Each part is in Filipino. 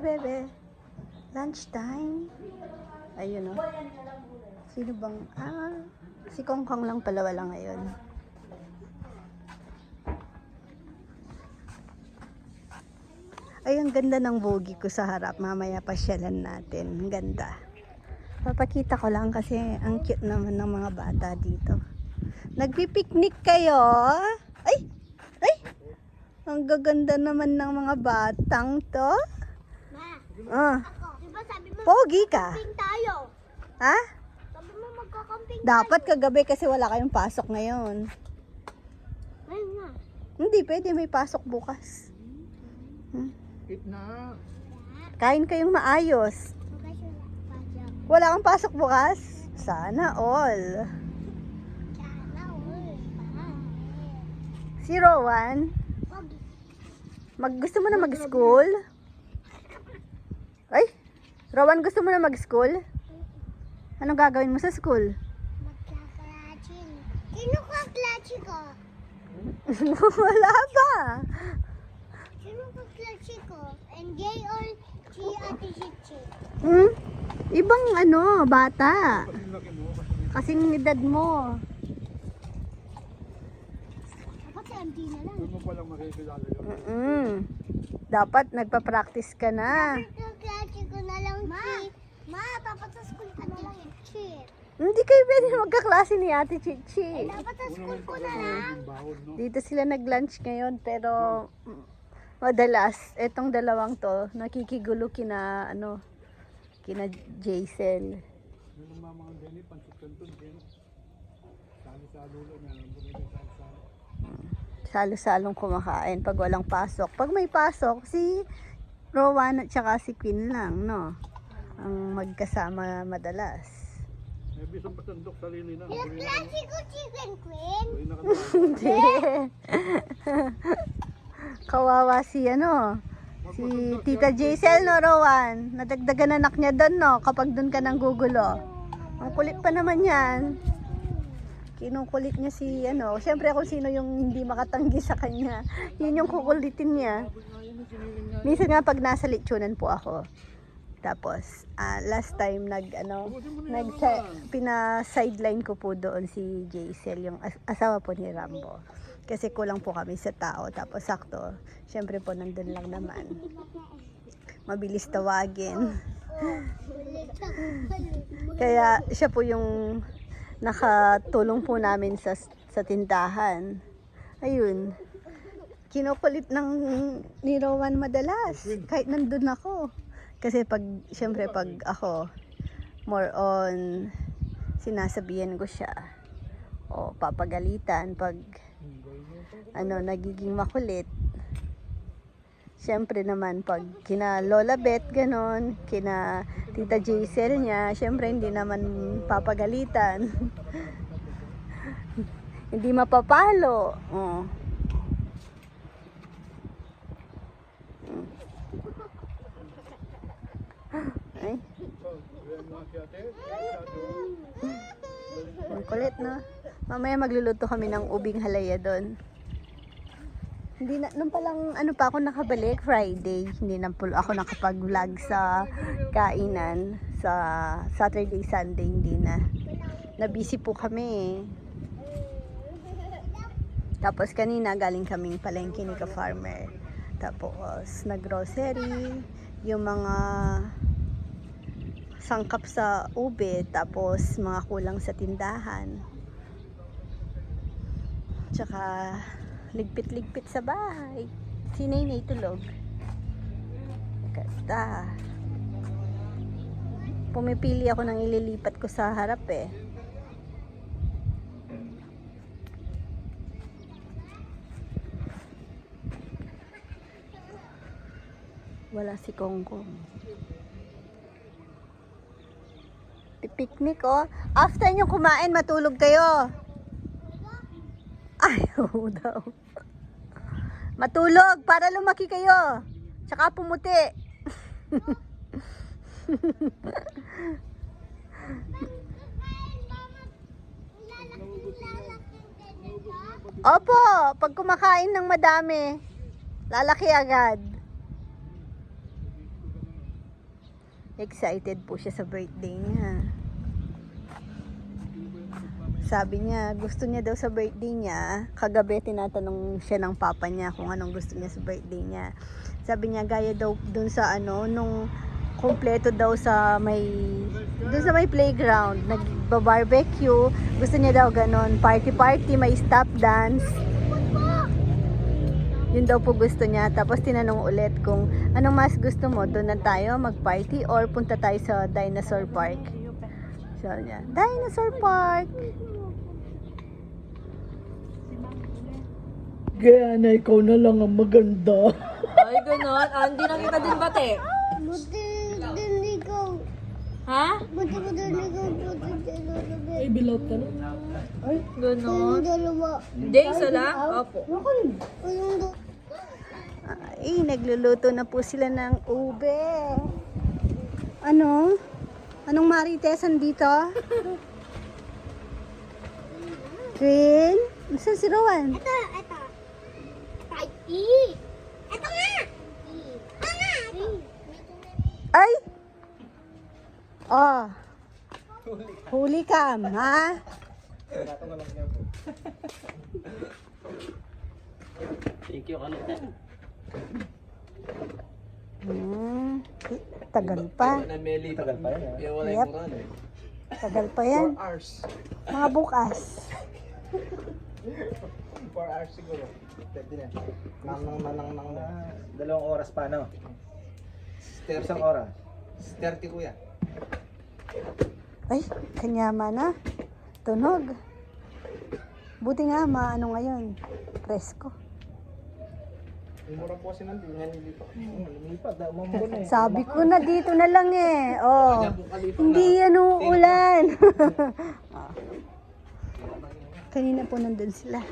bebe. Lunch time. Ayun o. Sino bang... si Kong Kong lang pala wala ngayon. Ay, ang ganda ng bogie ko sa harap. Mamaya pasyalan natin. Ang ganda. Papakita ko lang kasi ang cute naman ng mga bata dito. Nagpipiknik kayo? Ay! Ay! Ang gaganda naman ng mga batang to. Ma, diba sabi mo Pogi ka. camping tayo? Ha? Sabi mo magka-camping Dapat tayo. kagabi kasi wala kayong pasok ngayon. Ayun nga. Hindi, pwede may pasok bukas. Na. Kain kayong maayos. Bukas wala. Wala kang pasok bukas? Sana all. Sana all. Si Rowan, Pogi. gusto mo na mag-school? Ay, Rowan, gusto mo na mag-school? Anong gagawin mo sa school? Magka-clutching. Sino ka-clutching ko? Wala pa. Sino ka-clutching ko? NJ or si Ate Chichi? Ibang bata. Kasing edad mo. Dapat si Auntie na lang. Doon mo palang makikilala yun. Dapat nagpa-practice ka na. Magka-clutching ko na lang Ma, dapat sa school ka na lang Chichi. Hindi kayo pwede magkaklase ni Ate Chichi. Dapat sa school ko na lang. Bahon, no? Dito sila nag-lunch ngayon pero madalas etong dalawang to nakikigulo kina kina Jaisel. Yung mga Benny, pansit kanton, Benny. Salo-salo lang yan. Salo-salo. Salo-salong kumakain pag walang pasok. Pag may pasok, si Rowan at saka si Queen lang, no? Ang magkasama madalas. May bisang pasandok sa lili na. Yung clutching ko chicken queen. Uy, nakatawa. Hindi. Kawawa si si Tita Jaisel, no, Rowan? Nadagdagan anak niya doon, no? Kapag doon ka nang gugulo. Ang kulit pa naman yan. Kinukulit niya si Siyempre kung sino yung hindi makatanggi sa kanya. Yun yung kukulitin niya. Minsan nga pag nasa lechonan po ako. Tapos, last time pina-sideline ko po doon si Jaisel, yung asawa po ni Rambo. Kasi kulang po kami sa tao. Tapos sakto, syempre po nandun lang naman. Mabilis tawagin. Kaya siya po yung nakatulong po namin sa tindahan. Ayun. Kinukulit ni Rowan madalas. Kahit nandun ako. Kasi syempre pag ako, more on, sinasabihan ko siya. O papagalitan pag, nagiging makulit. Syempre naman pag kina Lola Beth, ganon, kina Tita Jaisel niya, syempre hindi naman papagalitan. Hindi mapapalo. Oh. Ay. Ang kulit, no? Mamaya magluluto kami ng ubing halaya doon. Hindi na, nung palang pa ako nakabalik, Friday, hindi na po ako nakapag-vlog sa kainan. Sa Saturday, Sunday, hindi na. Na-busy po kami. Tapos kanina galing kaming palengke ni ka-farmer. Tapos nag-grocery, yung mga sangkap sa ube, tapos mga kulang sa tindahan. Tsaka ligpit-ligpit sa bahay. Si Nenay tulog. Ganda. Pumipili ako ng ililipat ko sa harap eh. Wala si Kongkong. Picnic, oh. After nyo kumain, matulog kayo. Ayaw daw. Matulog para lumaki kayo. Tsaka pumuti. Opo, pag kumakain ng madami, lalaki agad. Excited po siya sa birthday niya. Sabi niya, gusto niya daw sa birthday niya. Kagabi tinatanong siya ng papa niya kung anong gusto niya sa birthday niya. Sabi niya, gaya daw dun sa nung kompleto daw sa may playground, nagba-barbecue. Gusto niya daw ganon, party, may stop dance. Yun daw po gusto niya. Tapos tinanong ulit kung anong mas gusto mo, doon na tayo mag-party or punta tayo sa dinosaur park. Sabi niya, dinosaur park. Kaya na ikaw na lang ang maganda. Ay, ganon. Ah, hindi na kita din bate. Buti dinigaw. Ha? Buti ko dinigaw. Buti dalawa. Ay, bilot ka na. Ay, Ganon. Yung dalawa. Hindi, isa lang? Opo. Yung dalawa. Ay, nagluluto na po sila ng ube. Ano? Anong marites andito? Green? Saan si Rowan? Ito. Ay, ito nga. Ito nga. Ay! Oh. Huli cam, ha? thank you kalit. Tagal pa. Tagal pa yan. Yep. Tagal pa yan. 4 hours. Mga bukas. 4 hours siguro. Pwede na. Nang. 2 oras pa, no? 1 oras. 30 kuya. Ay, kanyama na. Tunog. Buti nga, maano ngayon. Presko. Yung mura po kasi nandun, nga nilipat. Lumipat, umambon eh. Sabi ko na dito na lang eh. Oh. Hindi yan uulan. Oh. Kanina po nandun sila.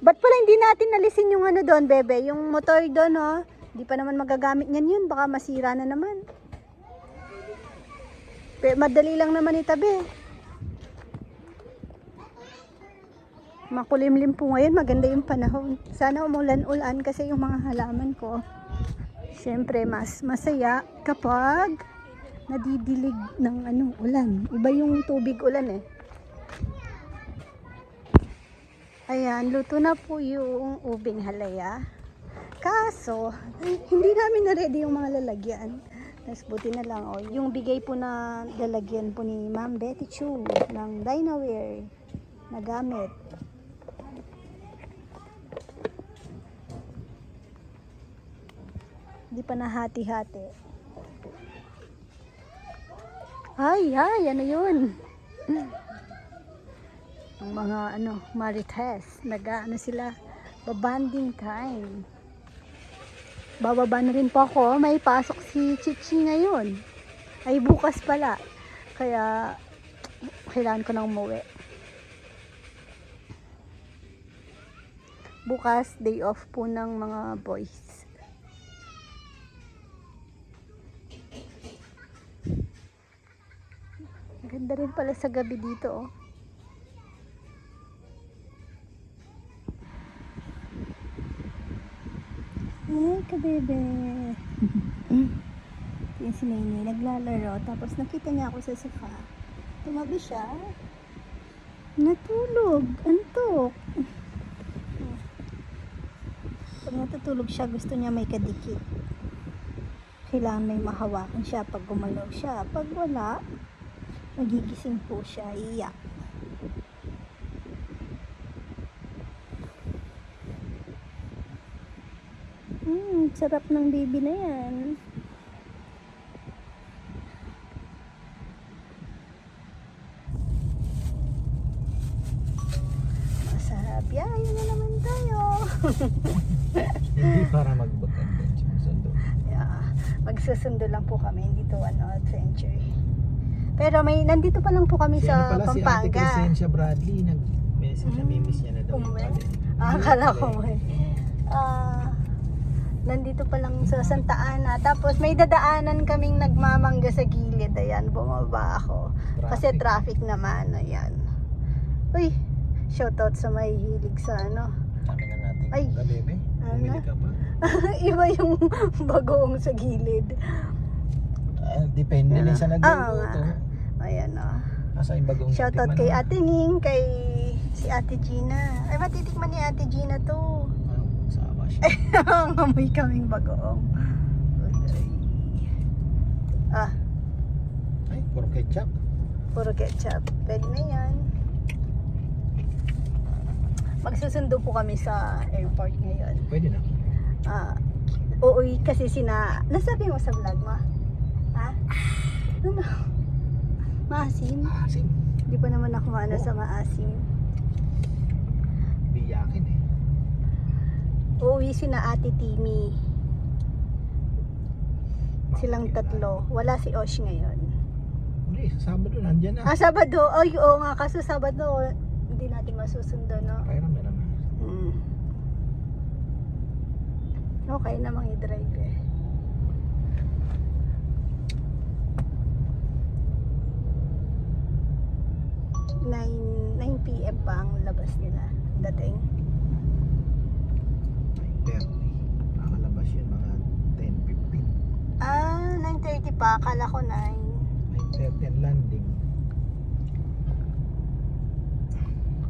Ba't pala hindi natin nalisin yung ano doon, bebe? Yung motor doon, oh. Hindi pa naman magagamit niyan yun. Baka masira na naman. Pero madali lang naman itabi. Makulimlim po ngayon. Maganda yung panahon. Sana umulan-ulan kasi yung mga halaman ko. Siyempre, mas masaya kapag nadidilig ng ulan. Iba yung tubig ulan eh. Ayan, luto na po yung ubing halaya. Kaso, hindi namin na-ready yung mga lalagyan. Tapos buti na lang, oh, yung bigay po na lalagyan po ni Ma'am Betty Chu ng Dinaware na gamit. Hindi pa nahati-hati. Ay, ano yun? Ang mga marites, sila, babanding time. Bababa na rin po ako, may pasok si Chichi ngayon. Ay, bukas pala. Kaya, kailangan ko na umuwi. Bukas, day off po ng mga boys. Ganda rin pala sa gabi dito, oh. Ay, kabebe. Yung si Nene, naglalaro. Tapos nakita niya ako sa sofa. Tumabi siya. Natulog. Antok. Pag natutulog siya, gusto niya may kadikit. Kailangan may mahawakan siya pag gumalaw siya. Pag wala, magigising po siya. Iyak. Sarap ng baby na yan. Masarap. Yay na naman tayo. Hindi para mag-adventure. Yeah. Magsusundo lang po kami. Hindi to adventure. Pero nandito pa lang po kami sa pala, si Ate Pampanga. Crescencia Bradley, nag-miss niya na daw yung Umuwi? pala. Akala ko may. Nandito pa lang sa Santa Ana. Tapos may dadaanan kaming nagmamangga sa gilid. Ayan, bumaba ako. Kasi traffic naman. Ayan. Uy, shoutout sa may hilig sa Sabi na natin Ay, Bebe, bumili ka pa. iba yung bagoong sa gilid. Depende din sa nagluluto. nga. Ayan o. Nasa yung bagong Shoutout tikman kay mo. Ate Ning, kay si Ate Gina. Ay, matitikman ni Ate Gina to. Sama siya. Ngamoy kaming bagoong. Ah, Ay, puro ketchup. puro ketchup. Pwede na yan. Magsusundo po kami sa airport ngayon. Pwede na. Uuwi kasi nasabi mo sa vlog mo? Ha? Ano? Maasim? Asim. Hindi pa naman ako maano sa maasim. Biyakin eh. Uuwi sina Ate Timmy. Silang tatlo. Wala si Osh ngayon. Hindi, sa Sabado nandyan na. Sabado. Ay, oo nga. Kaso Sabado, hindi natin masusundo, no? Kaya naman naman. Okay namang i-drive eh. 9 PM pa ang labas nila. Dating. 9:30. Nakalabas yun mga 10:15. 9:30 pa. Akala ko 9. 9:30 ang landing.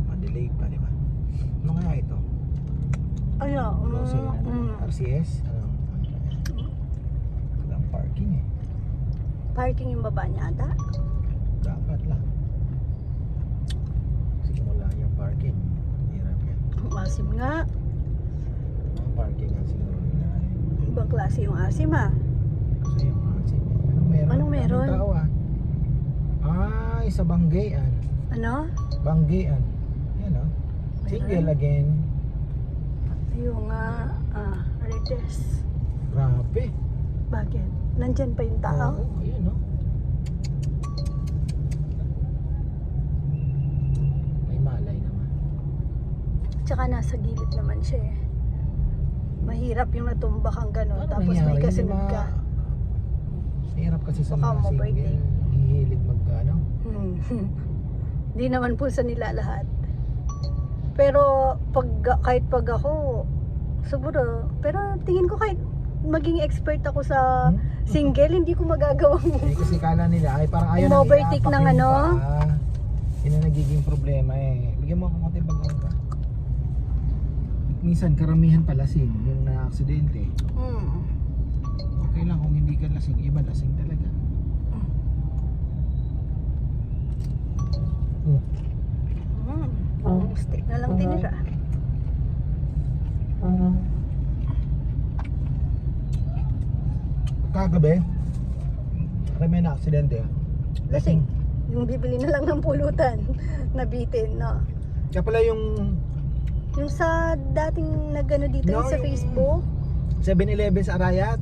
Madelay pa, di ba? Ano kaya ito? Ano? Kasi RCS? Anong walang parking eh. Parking yung baba niya ata? Dapat lang. Simula yung parking. Hirap yan. Asim nga. Mga parking nga siguro nila. Ibang klase yung asim ah. Kasi yung asim. Anong meron? Anong meron? Daming tao ah. Ay, sa Banggean. Ano? Banggean. Yan o. Single again. Yung Rites. Grabe. Bakit? Nandyan pa yung tao? Oo, ayun o. May malay naman. Tsaka nasa gilid naman siya eh. Mahirap yung natumba kang gano'n. Ano Tapos may nangyari? kasunod Yung mga- ka. Mahirap kasi sa Baka mga ma-birthday. single. Hihilig magkano. Hindi naman po sa nila lahat. Pero kahit pag ako, siguro, pero tingin ko kahit maging expert ako sa single, hindi ko magagawang Eh, kasi kala nila ay parang ayaw Umovertake ng ano? Yun ang nagiging problema eh. Bigyan mo ako konti bagoong ka. Minsan karamihan pa lasing yung na-aksidente. Okay lang kung hindi ka lasing, iba lasing talaga. Steak na lang tinira. Kagabi, may na-aksidente. Lasing. Yung bibili na lang ng pulutan. Nabitin, no? Kaya pala yung Yung sa dating nagano dito No, yung sa yung- Facebook, 7-Eleven sa Arayat,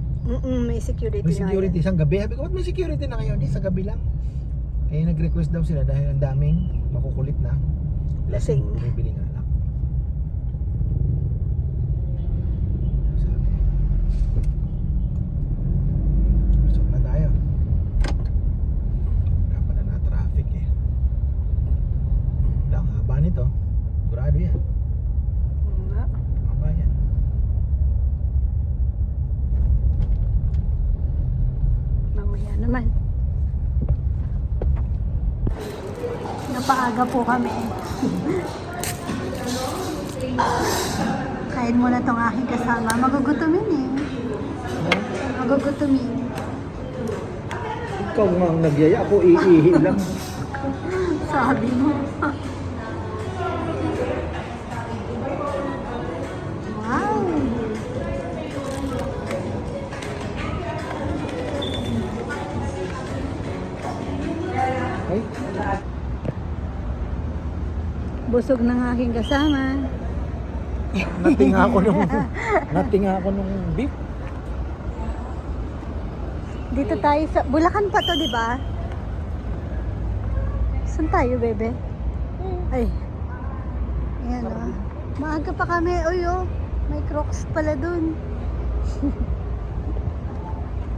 may security may na security yan. isang gabi. Sabi ko, ba't may security na ngayon? Hindi, sa gabi lang. Eh, nag-request daw sila dahil ang daming makukulit na Lasing. bibili nga lang. Sabi, pasok na tayo. Wala pala na traffic eh. Wala, ang haba nito. Sigurado yan. Oo nga. Haba yan. Mamaya naman. Napaaga po kami. Kain muna tong aking kasama. Magugutumin eh. Magugutumin. Ikaw nga ang nagyaya, ako iihi lang. Sabi mo. Wow! Ay, Busog ng aking kasama. natinga ako nung beef. Dito tayo sa... Bulacan pa to, di ba? Saan tayo, bebe? Ay. Ayan, oh. Maaga pa kami. Uy, oh. May Crocs pala dun.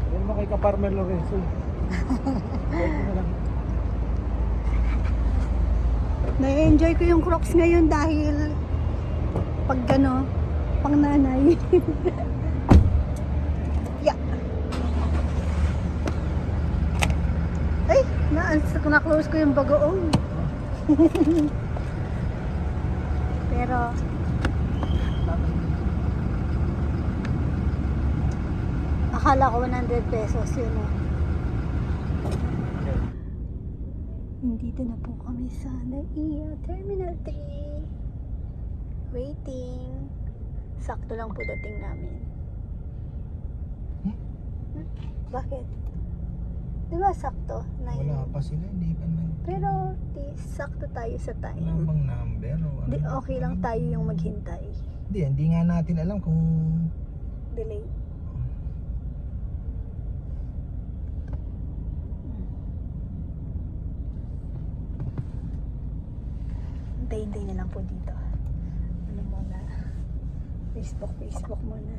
Yan mo kay Kaparmer Lorenzo. Na-enjoy ko yung Crocs ngayon dahil pag gano, pang nanay. Yeah. Ay, na-close ko yung bagoong. Pero, akala ko 100 pesos yun. Nandito na po kami sa NAIA Terminal 3. Waiting. Sakto lang po dating namin. Bakit? Di ba sakto? Wala pa sila, hindi pa na. Pero sakto tayo sa Wala time. bang number o ano? Di, okay lang tayo yung maghintay. Hindi nga natin alam kung Delay. Hintay-hintay na lang po dito. Ano muna? Facebook muna.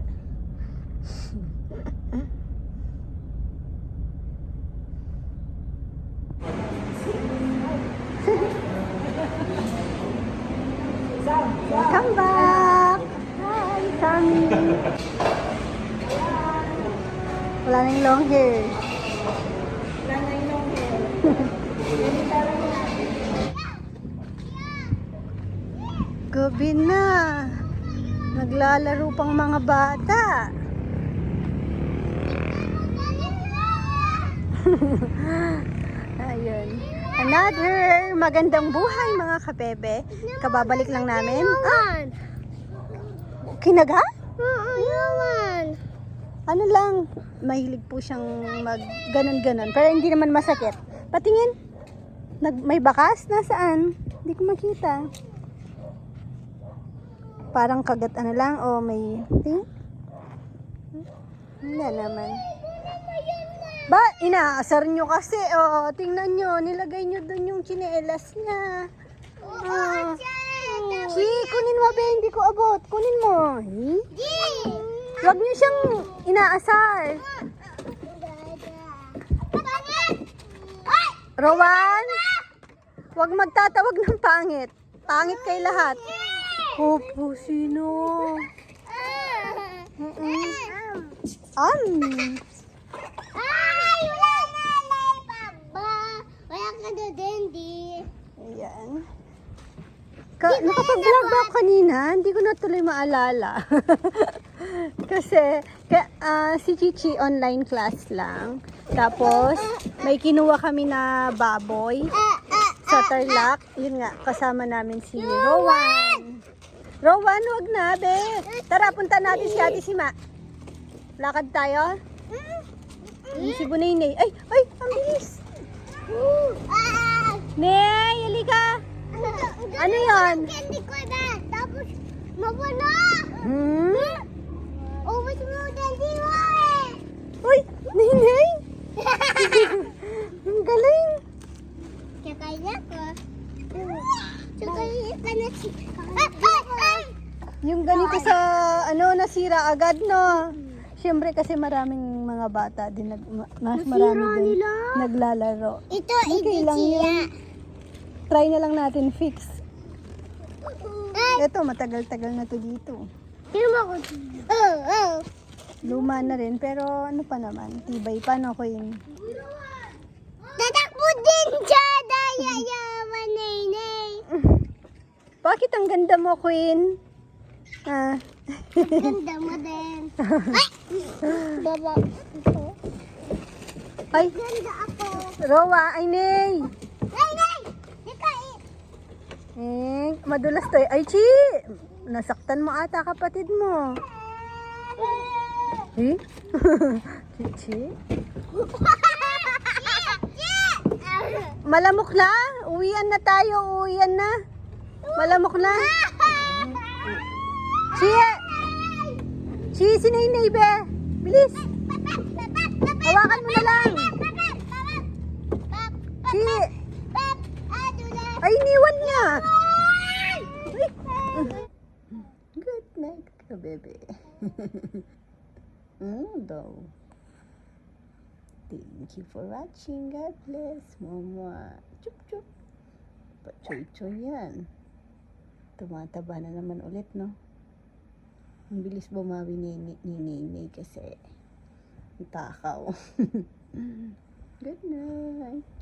Welcome back! Hi, Sammy! Wala na yung long hair. Gabi na. Naglalaro pang mga bata. Ayun. Another magandang buhay mga kabebe. Kababalik lang namin. Ah, kinaga? Yaman. Ano lang, mahilig po siyang mag ganon-ganon. Pero hindi naman masakit. Patingin. May bakas? Nasaan? Hindi ko makita. Parang kagat ano lang. O may... Wala naman. Ba, inaasar nyo kasi. O, tingnan nyo. Nilagay nyo dun yung tsinelas niya. Ah. Si, kunin mo be. Hindi ko abot. Kunin mo. Huwag nyo siyang inaasar. Rowan, huwag magtatawag ng pangit. Pangit kay lahat. Opo, sino? Ay, wala na, Papa. Wala ka na, Dandy. Ayan. Nakapag-vlog ba ako kanina? Hindi ko na tuloy maalala. Kasi, si Chichi online class lang. Tapos, may kinuha kami na baboy sa Tarlac. Yun nga, kasama namin si Rowan. Rowan, wag na, be. Tara, punta natin si Ate Sima. Lakad tayo. Si Bunaynay. Ay, ang bilis. Nay, halika. Ano yun? Candy ko na. Tapos, mapuno. Ubus mo, Dandy mo eh. Uy, Naynay. Ang galing. Kakaya ko. Kakaya ka na si... Yung ganito sa, nasira agad, no? Siyempre kasi maraming mga bata din, mas marami din naglalaro. Ito, Okay lang yun. Try na lang natin fix. Ito, matagal-tagal na to dito. Tingnan mo ko. Luma na rin, pero ano pa naman, tibay pa, no, Queen? Tatakbo din siya, daya yaman, Naynay. Bakit ang ganda mo, Queen? Ah. Ganda mo din. Ay! Baba. Ay, Ganda ako. Rowa, ay, Nay! Naynay! Madulas to. Ay, Chi! Nasaktan mo ata kapatid mo. Eh? Chichi? Malamok na? Uwian na tayo, uwian na. Malamok na. Chi! Chi, si Naynay, be. Bilis. Hawakan mo na lang. Chi! Ay, iniwan niya. Ay. Good night ka, bebe. Daw. Thank you for watching. God bless. Mama. Chup, chup. Pachoy-choy yan. Tumataba na naman ulit, no? Ang bilis bumawi ni Nene kasi ang takaw. Good night.